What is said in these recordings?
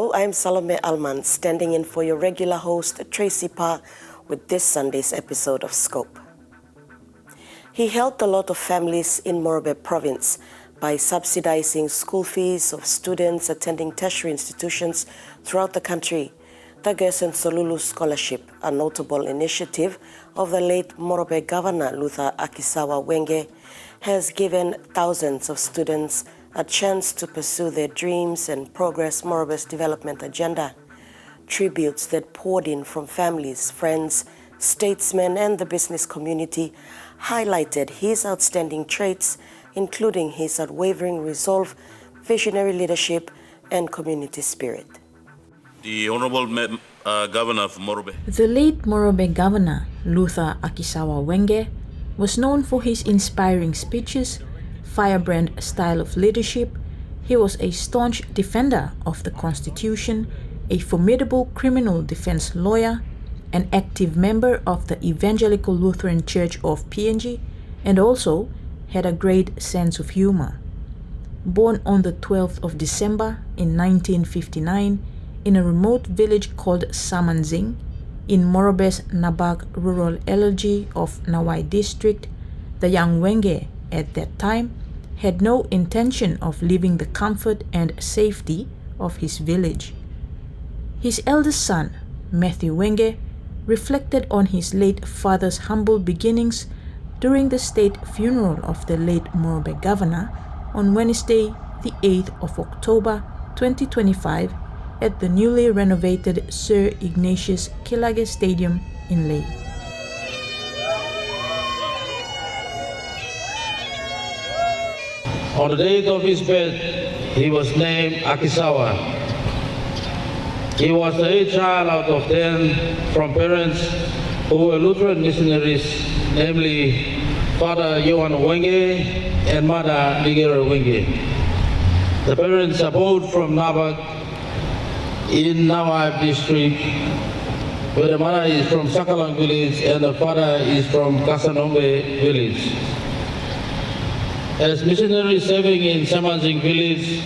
Hello, I'm Salome Alman, standing in for your regular host, Tracy Pa, with this Sunday's episode of Scope. He helped a lot of families in Morobe province by subsidizing school fees of students attending tertiary institutions throughout the country. The Gerson Solulu Scholarship, a notable initiative of the late Morobe Governor Luther Akisawa Wenge, has given thousands of students a chance to pursue their dreams and progress Morobe's development agenda. Tributes that poured in from families, friends, statesmen, and the business community highlighted his outstanding traits, including his unwavering resolve, visionary leadership, and community spirit. The Honorable Governor of Morobe. The late Morobe Governor, Luther Akisawa Wenge, was known for his inspiring speeches, firebrand style of leadership. He was a staunch defender of the Constitution, a formidable criminal defense lawyer, an active member of the Evangelical Lutheran Church of PNG, and also had a great sense of humor. Born on the 12th of December in 1959 in a remote village called Samanzing in Morobe's Nabak Rural LG of Nawai District, the young Wenge at that time had no intention of leaving the comfort and safety of his village. His eldest son, Matthew Wenge, reflected on his late father's humble beginnings during the state funeral of the late Morobe Governor on Wednesday, the 8th of October 2025 at the newly renovated Sir Ignatius Kilage Stadium in Lae. On the date of his birth, he was named Akisawa. He was the 8th child out of 10 from parents who were Lutheran missionaries, namely Father Johan Wenge and Mother Ligera Wenge. The parents are both from Nabak in Nawai District, where the mother is from Sakalang village and the father is from Kasanombe village. As missionaries serving in Samanzing village,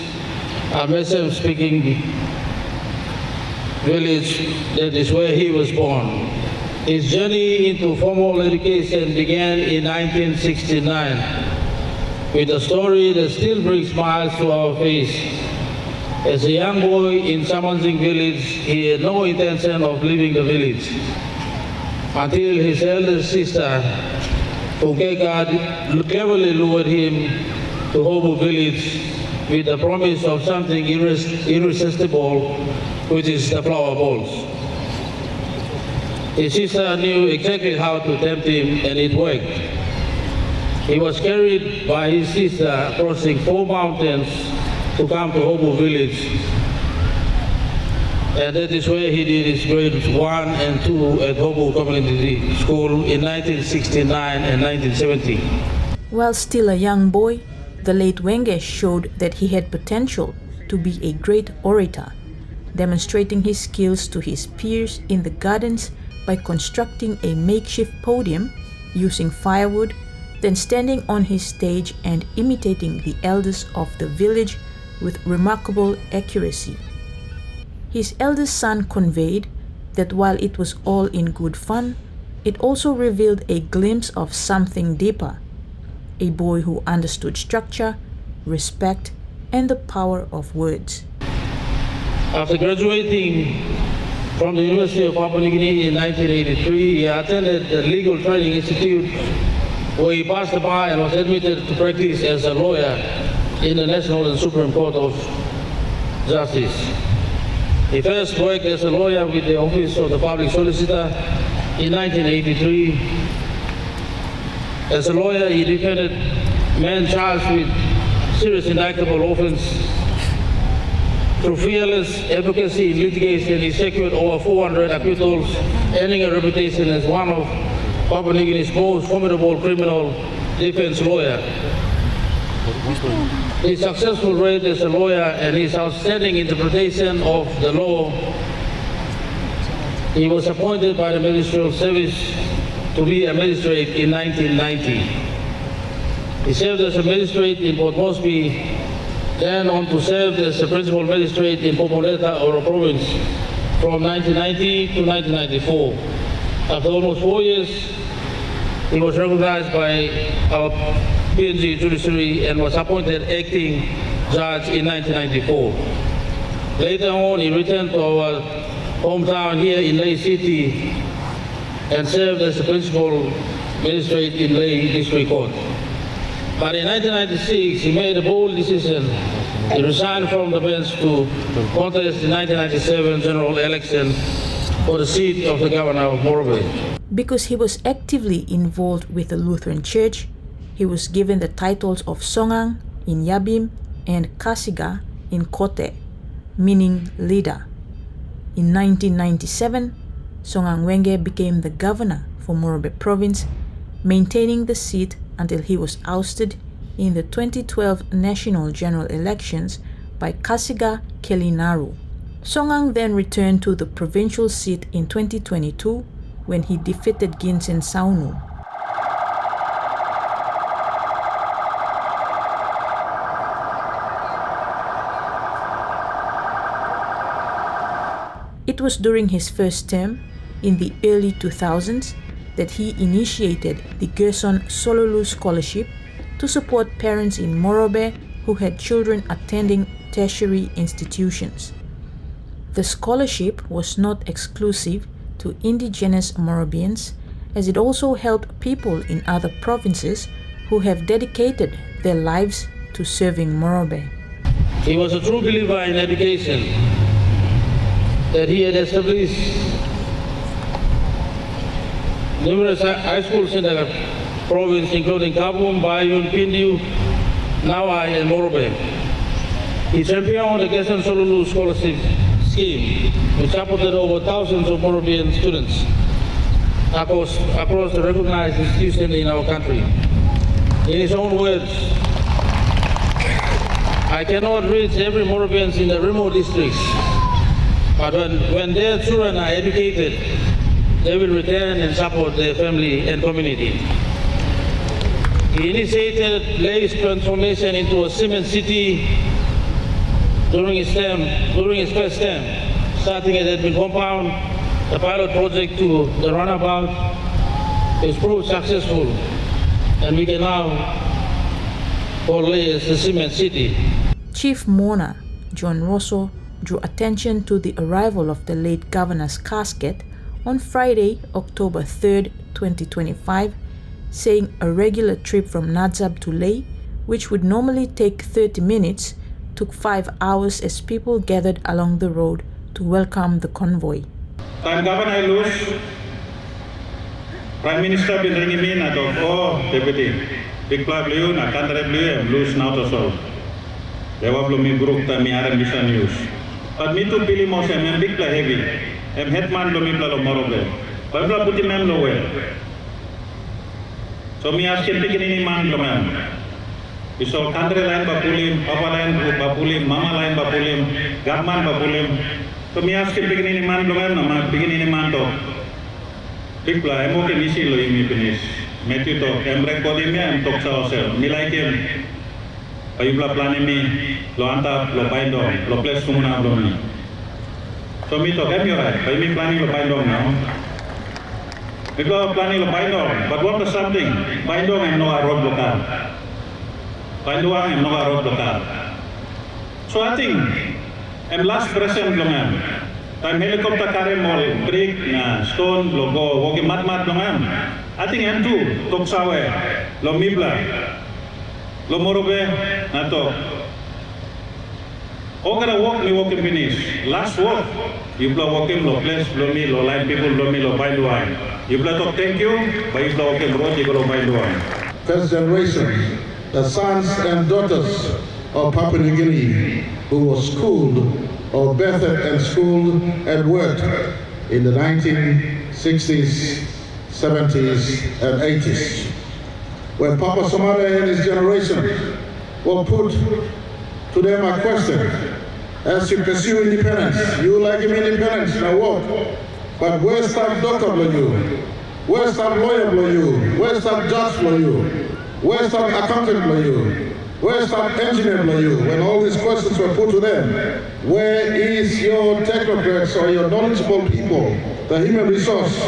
a Mesem-speaking village, that is where he was born. His journey into formal education began in 1969 with a story that still brings smiles to our face. As a young boy in Samanzing village, he had no intention of leaving the village until his elder sister, Ukeka, cleverly lured him to Hobo village with the promise of something irresistible, which is the flower balls. His sister knew exactly how to tempt him, and it worked. He was carried by his sister crossing 4 mountains to come to Hobo village. And that is where he did his grades 1 and 2 at Hobo Community School in 1969 and 1970. While still a young boy, the late Wenge showed that he had potential to be a great orator, demonstrating his skills to his peers in the gardens by constructing a makeshift podium using firewood, then standing on his stage and imitating the elders of the village with remarkable accuracy. His eldest son conveyed that while it was all in good fun, it also revealed a glimpse of something deeper, a boy who understood structure, respect, and the power of words. After graduating from the University of Papua New Guinea in 1983, he attended the Legal Training Institute, where he passed the bar and was admitted to practice as a lawyer in the National and Supreme Court of Justice. He first worked as a lawyer with the Office of the Public Solicitor in 1983. As a lawyer, he defended men charged with serious indictable offense. Through fearless advocacy in litigation, he secured over 400 acquittals, earning a reputation as one of Papua New Guinea's most formidable criminal defense lawyer. His successful reign as a lawyer and his outstanding interpretation of the law, he was appointed by the Ministerial Service to be a magistrate in 1990. He served as a magistrate in Port Moresby then on to serve as the principal magistrate in Popoleta, Oro Province, from 1990 to 1994. After almost 4 years, he was recognized by our PNG judiciary and was appointed acting judge in 1994. Later on, he returned to our hometown here in Leh City and served as the principal magistrate in Leh District Court. But in 1996, he made a bold decision. He resigned from the bench to contest the 1997 general election for the seat of the governor of Morobe. Because he was actively involved with the Lutheran Church, he was given the titles of Songang in Yabim and Kasiga in Kote, meaning leader. In 1997, Songang Wenge became the governor for Morobe Province, maintaining the seat until he was ousted in the 2012 national general elections by Kasiga Kelinaru. Songang then returned to the provincial seat in 2022 when he defeated Ginsen Saunu. It was during his first term in the early 2000s that he initiated the Gerson Sololu Scholarship to support parents in Morobe who had children attending tertiary institutions. The scholarship was not exclusive to indigenous Morobians, as it also helped people in other provinces who have dedicated their lives to serving Morobe. He was a true believer in education, that he had established numerous high schools in the province, including Kabum, Bayun, Pindiu, Nawai, and Morobe. He championed the Gerson Sololu Scholarship Scheme, which supported over thousands of Morobian students across the recognized institutions in our country. In his own words, I cannot reach every Morobian in the remote districts, but when their children are educated, they will return and support their family and community. He initiated Leh's transformation into a cement city during his first term, starting at Edwin Compound, the pilot project to the runabout is proved successful, and we can now call Leh as the cement city. Chief Mourner John Rosso drew attention to the arrival of the late governor's casket on Friday, October 3rd, 2025, saying a regular trip from Nadzab to Leh, which would normally take 30 minutes, took 5 hours as people gathered along the road to welcome the convoy. Time Governor Luz, Prime Minister bin ringimin atau deputy, big plug liu na kantre liu Luz now to solve. Dewa belum migruk mi aran bisa news. But me too pilih mau saya big plug heavy. Hetman belum mi plug Morobe. Pabla putih mem lowe. So mi askin pikin ini man belum. Isol kantre lain bapulim, papa lain bapulim, mama lain bapulim, gaman bapulim. So mi askin pikin ini man belum nama pikin ini man to. Pikla emo ke misi lo ini penis. Metu to emrek kodimnya entok saosel. Nilai kem. Payubla plan ini lo antap lo paindo lo place kumuna belum ni. So mi to kem yo right. Payu mi planning lo paindo now. Because planning lo paindo, but what is something? Paindo em no road lokal. Panduang em no road lokal. So I think em last present belum. Time helicopter kare mall brick na stone logo wogi mat belum. I think em tu tok sawe lo mibla lo Morobe nato. Ogara walk mi walk finish. Last walk you blow walking lo place lo mi lo line people lo mi lo Panduang. You blow talk thank you, but you blow walking road you lo Panduang. First generation, the sons and daughters of Papua New Guinea who were schooled or bettered and schooled and worked in the 1960s, 70s and 80s. When Papa Somare and his generation were put to them a question, as you pursue independence, you like him independence, now what? But where's that doctor for you? Where's that lawyer for you? Where's that judge for you? Where's that accountant for you? Where's that engineer below you when all these questions were put to them? Where is your technocrats or your knowledgeable people, the human resource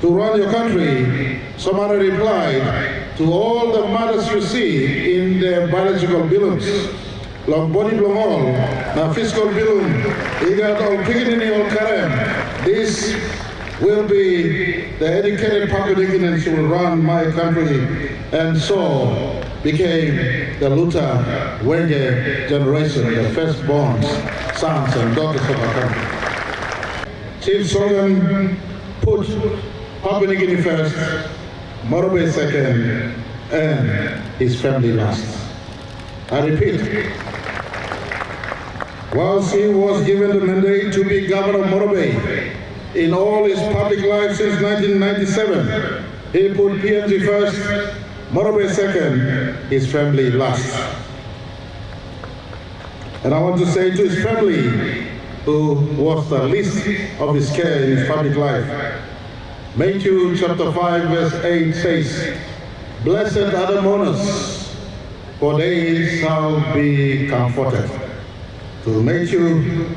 to run your country? Somebody replied to all the mothers you see in their biological bilums. Long body belong all, now fiscal bilum, igat all piginini all karem. This will be the educated Papua New Guineans who will run my country, and so became the Luther Wenge generation, the firstborn sons and daughters of our country. Chief Sorgan put Papua New Guinea first, Morobe second, and his family last. I repeat, whilst he was given the mandate to be governor of Morobe in all his public life since 1997, he put PNG first, Morobe second, his family last. And I want to say to his family, who was the least of his care in his public life, Matthew chapter 5 verse 8 says, "Blessed are the mourners, for they shall be comforted." To Matthew,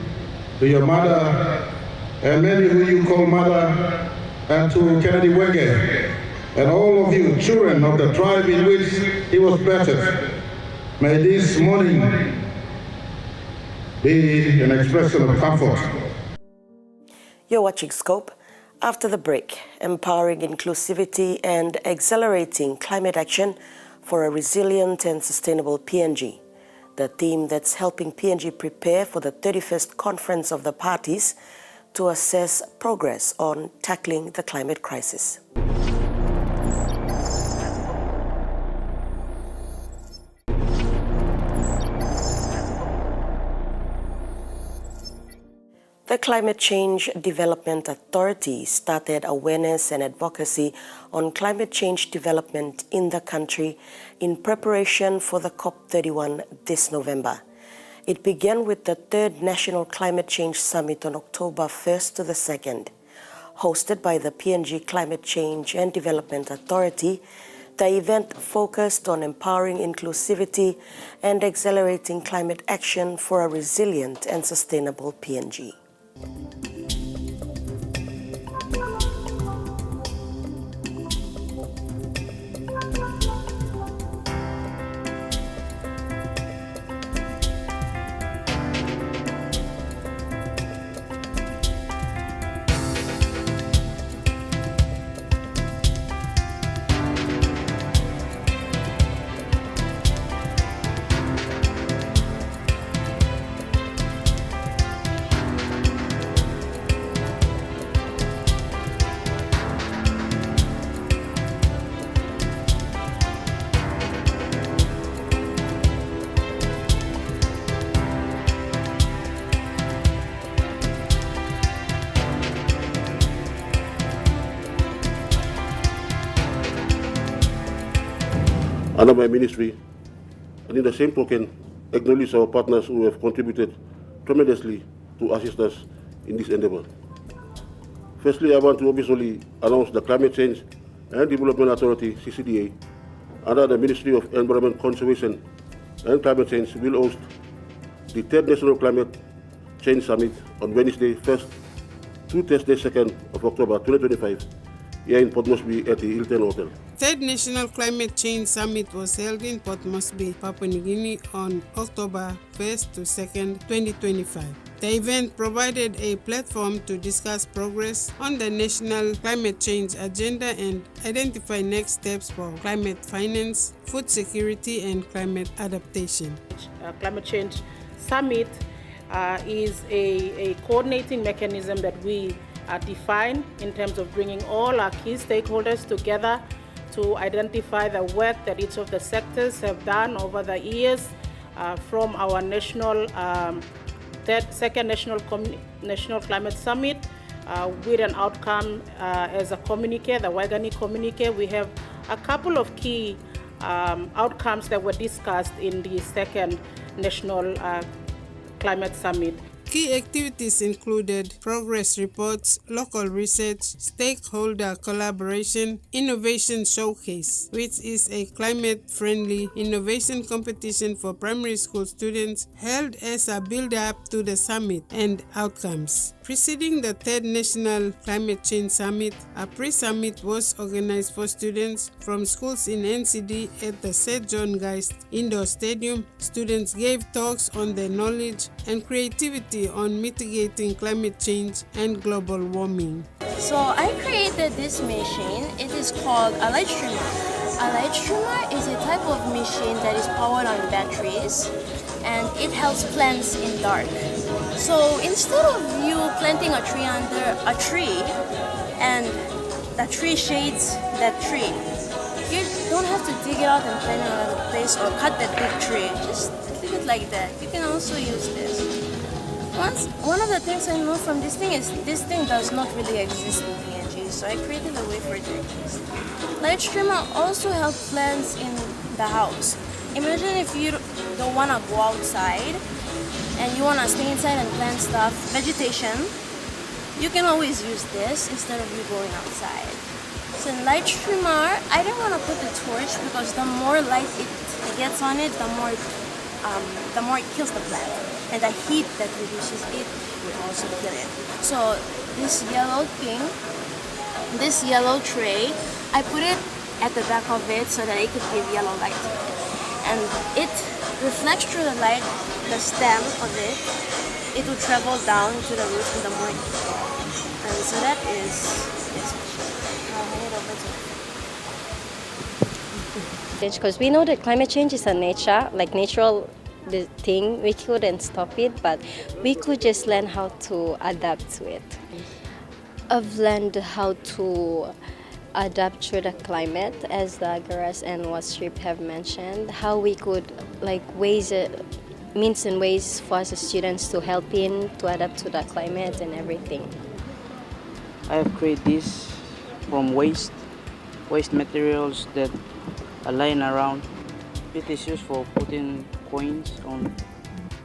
to your mother, and many who you call mother, and to Kennedy Wenge, and all of you children of the tribe in which he was birthed, may this morning be an expression of comfort. You're watching Scope. After the break, empowering inclusivity and accelerating climate action for a resilient and sustainable PNG. The theme that's helping PNG prepare for the 31st Conference of the Parties to assess progress on tackling the climate crisis. The Climate Change Development Authority started awareness and advocacy on climate change development in the country in preparation for the COP31 this November. It began with the 3rd National Climate Change Summit on October 1st to the 2nd. Hosted by the PNG Climate Change and Development Authority, the event focused on empowering inclusivity and accelerating climate action for a resilient and sustainable PNG. Under my ministry, and in the same token, acknowledge our partners who have contributed tremendously to assist us in this endeavor. Firstly, I want to obviously announce the Climate Change and Development Authority, CCDA, under the Ministry of Environment Conservation and Climate Change will host the 3rd National Climate Change Summit on Wednesday 1st to Thursday 2nd of October 2025 here in Port Moresby at the Hilton Hotel. 3rd National Climate Change Summit was held in Port Moresby, Papua New Guinea on October 1st to 2nd, 2025. The event provided a platform to discuss progress on the national climate change agenda and identify next steps for climate finance, food security, and climate adaptation. Climate Change Summit is a coordinating mechanism that we define in terms of bringing all our key stakeholders together to identify the work that each of the sectors have done over the years from our national second national climate summit with an outcome as a communique, the Waigani communique. We have a couple of key outcomes that were discussed in the second national climate summit. Key activities included progress reports, local research, stakeholder collaboration, innovation showcase, which is a climate-friendly innovation competition for primary school students held as a build-up to the summit, and outcomes. Preceding the third National Climate Change Summit, a pre-summit was organized for students from schools in NCD at the St. John Geist Indoor Stadium. Students gave talks on their knowledge and creativity on mitigating climate change and global warming. So I created this machine. It is called a light streamer. A light streamer is a type of machine that is powered on batteries, and it helps plants in dark. So instead of you planting a tree under a tree and the tree shades that tree, you don't have to dig it out and plant it in another place or cut that big tree. Just leave it like that. You can also use this. One of the things I know from this thing is this thing does not really exist in PNG, so I created a way for it to exist. Light streamer also helps plants in the house. Imagine if you don't want to go outside and you want to stay inside and plant stuff, vegetation, you can always use this instead of you going outside. So in light streamer, I didn't want to put the torch because the more light it gets on it, the more it kills the plant. And the heat that reduces it will also kill it. So this yellow thing, this yellow tray, I put it at the back of it so that it could give yellow light. And it reflects through the light, the stem of it. It will travel down to the roots in the morning. And so that is this machine. I'll hand it over to you. Because we know that climate change is a natural the thing. We couldn't stop it, but we could just learn how to adapt to it. I've learned how to adapt to the climate, as the Agaras and Wastrip have mentioned, how we could means and ways for us as students to help in to adapt to the climate and everything. I have created this from waste materials that are lying around. It is used for putting coins on.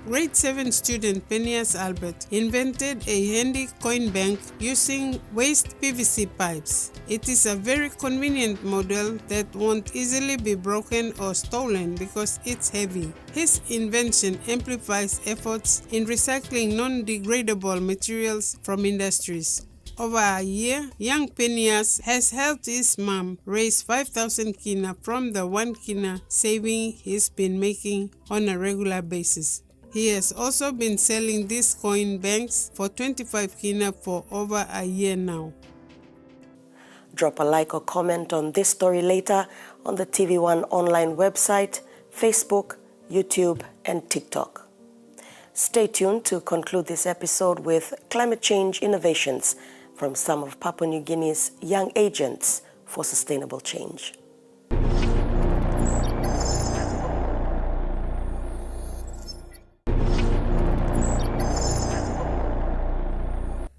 Grade 7 student Phineas Albert invented a handy coin bank using waste PVC pipes. It is a very convenient model that won't easily be broken or stolen because it's heavy. His invention amplifies efforts in recycling non-degradable materials from industries. Over a year, young Phineas has helped his mom raise 5,000 kina from the 1 kina saving he's been making on a regular basis. He has also been selling these coin banks for 25 kina for over a year now. Drop a like or comment on this story later on the TV1 online website, Facebook, YouTube, and TikTok. Stay tuned to conclude this episode with climate change innovations from some of Papua New Guinea's young agents for sustainable change.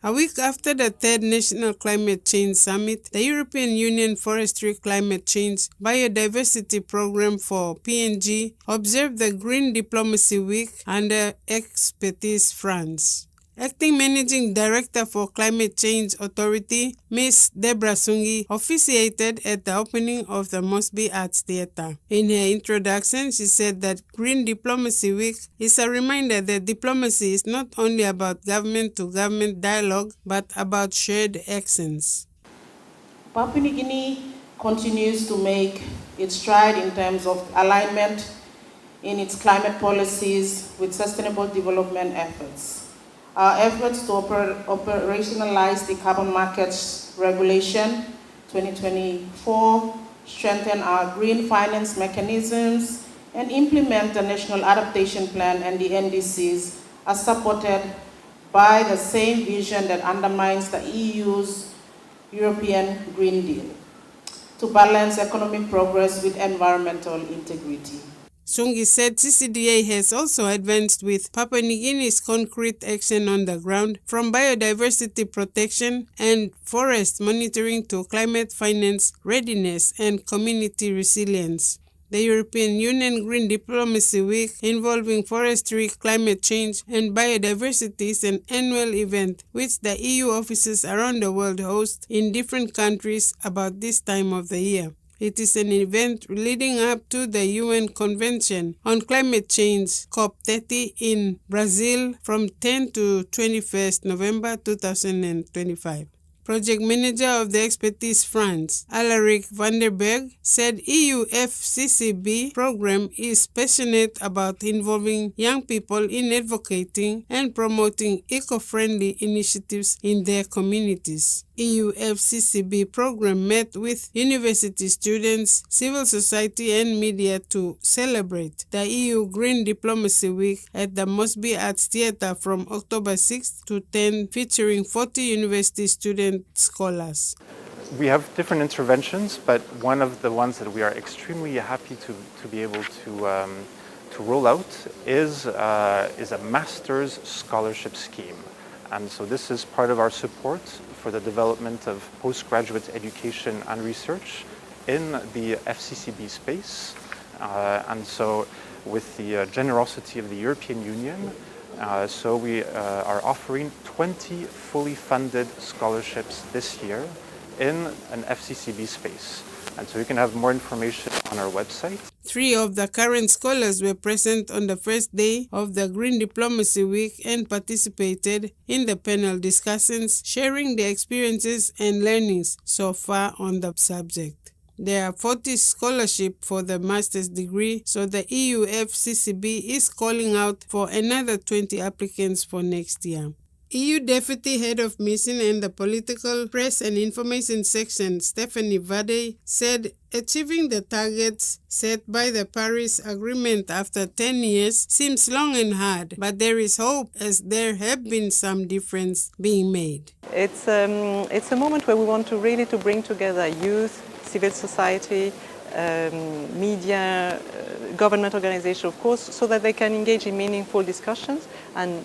A week after the third National Climate Change Summit, the European Union Forestry Climate Change Biodiversity Programme for PNG observed the Green Diplomacy Week under Expertise France. Acting Managing Director for Climate Change Authority, Ms. Deborah Sungi, officiated at the opening of the Mosby Arts Theatre. In her introduction, she said that Green Diplomacy Week is a reminder that diplomacy is not only about government-to-government dialogue, but about shared actions. Papua New Guinea continues to make its stride in terms of alignment in its climate policies with sustainable development efforts. Our efforts to operationalize the Carbon Markets Regulation 2024, strengthen our green finance mechanisms, and implement the National Adaptation Plan and the NDCs are supported by the same vision that undermines the EU's European Green Deal, to balance economic progress with environmental integrity. Sungi said CCDA has also advanced with Papua New Guinea's concrete action on the ground, from biodiversity protection and forest monitoring to climate finance readiness and community resilience. the European Union Green Diplomacy Week involving forestry, climate change, and biodiversity is an annual event which the EU offices around the world host in different countries about this time of the year. It is an event leading up to the UN Convention on Climate Change, COP30, in Brazil from 10 to 21st November 2025. Project Manager of the Expertise France, Alaric van der Berg, said EU FCCB program is passionate about involving young people in advocating and promoting eco-friendly initiatives in their communities. EU FCCB program met with university students, civil society and media to celebrate the EU Green Diplomacy Week at the Mosby Arts Theatre from October 6 to 10, featuring 40 university student scholars. We have different interventions, but one of the ones that we are extremely happy to be able to roll out is a master's scholarship scheme. And so this is part of our support for the development of postgraduate education and research in the FCCB space. And so with the generosity of the European Union, so we are offering 20 fully funded scholarships this year in an FCCB space. And so you can have more information on our website. 3 of the current scholars were present on the first day of the Green Diplomacy Week and participated in the panel discussions, sharing their experiences and learnings so far on the subject. There are 40 scholarships for the master's degree, so the EU FCCB is calling out for another 20 applicants for next year. EU Deputy Head of Mission and the Political Press and Information Section, Stephanie Vade, said achieving the targets set by the Paris Agreement after 10 years seems long and hard, but there is hope as there have been some difference being made. It's a moment where we want to really bring together youth, civil society, media, government organizations, of course, so that they can engage in meaningful discussions and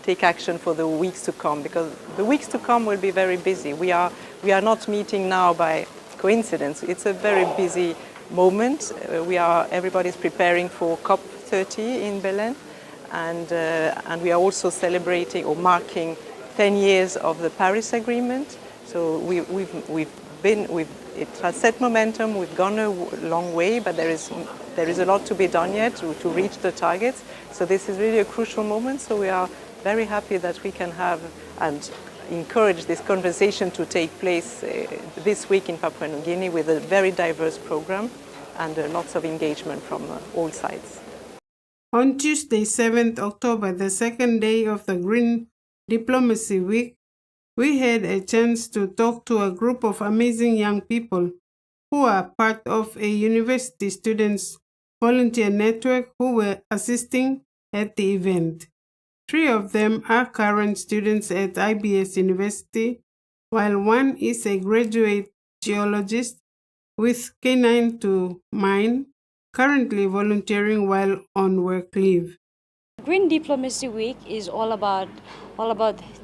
take action for the weeks to come, because the weeks to come will be very busy. We are not meeting now by coincidence. It's a very busy moment. Everybody's preparing for COP30 in Berlin, and we are also celebrating or marking 10 years of the Paris Agreement. So it has set momentum. We've gone a long way, but there is a lot to be done yet to reach the targets. So this is really a crucial moment. So we are very happy that we can have and encourage this conversation to take place this week in Papua New Guinea with a very diverse program and lots of engagement from all sides. On Tuesday, 7th October, the second day of the Green Diplomacy Week, we had a chance to talk to a group of amazing young people who are part of a university students volunteer network who were assisting at the event. 3 of them are current students at IBS University, while one is a graduate geologist with K9 to Mine, currently volunteering while on work leave. Green Diplomacy Week is all about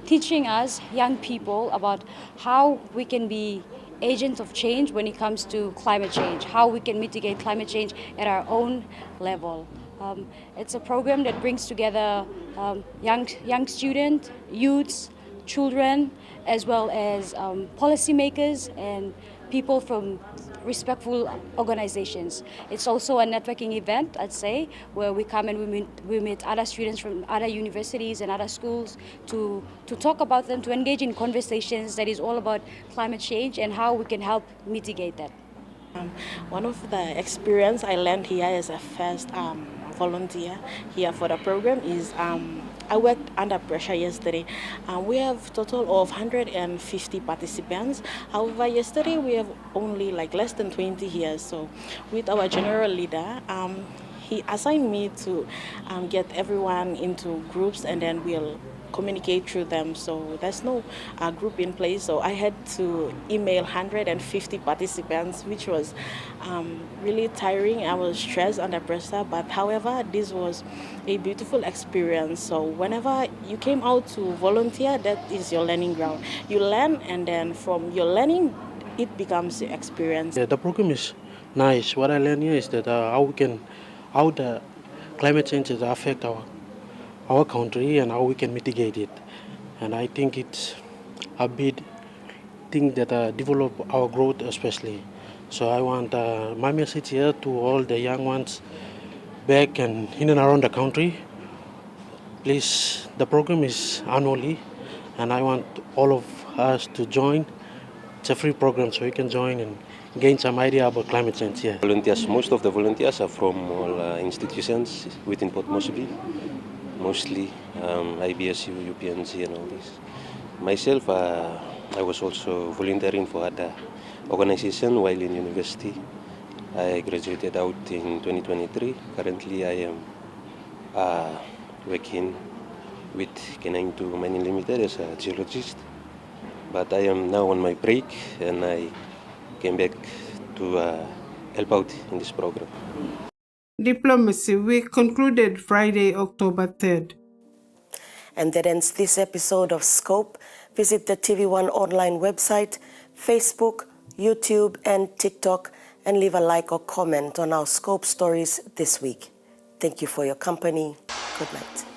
teaching us young people about how we can be agents of change when it comes to climate change, how we can mitigate climate change at our own level. It's a program that brings together young students, youths, children, as well as policymakers and people from respectful organizations. It's also a networking event, I'd say, where we come and we meet other students from other universities and other schools to talk about them, to engage in conversations that is all about climate change and how we can help mitigate that. One of the experience I learned here as a first volunteer here for the program is I worked under pressure yesterday. We have a total of 150 participants. However, yesterday we have only less than 20 here. So with our general leader, he assigned me to get everyone into groups and then we'll communicate through them. So there's no group in place. So I had to email 150 participants, which was really tiring. I was stressed under pressure, but however, this was a beautiful experience. So whenever you came out to volunteer, that is your learning ground. You learn, and then from your learning, it becomes your experience. Yeah, the program is Nice. What I learned here is that how the climate change is affect our country and how we can mitigate it. And I think it's a big thing that develop our growth especially. So I want my message here to all the young ones back and in and around the country. Please, the program is annually, and I want all of us to join. It's a free program, so you can join and gain some idea about climate change. Yeah. Volunteers, most of the volunteers are from all institutions within Port Moresby, mostly IBSU, UPNC, and all this. Myself, I was also volunteering for other organizations while in university. I graduated out in 2023. Currently, I am working with K92 Mining Limited as a geologist. But I am now on my break, and I came back to help out in this program. Diplomacy Week concluded Friday, October 3rd. And that ends this episode of Scope. Visit the TV1 online website, Facebook, YouTube, and TikTok, and leave a like or comment on our Scope stories this week. Thank you for your company. Good night.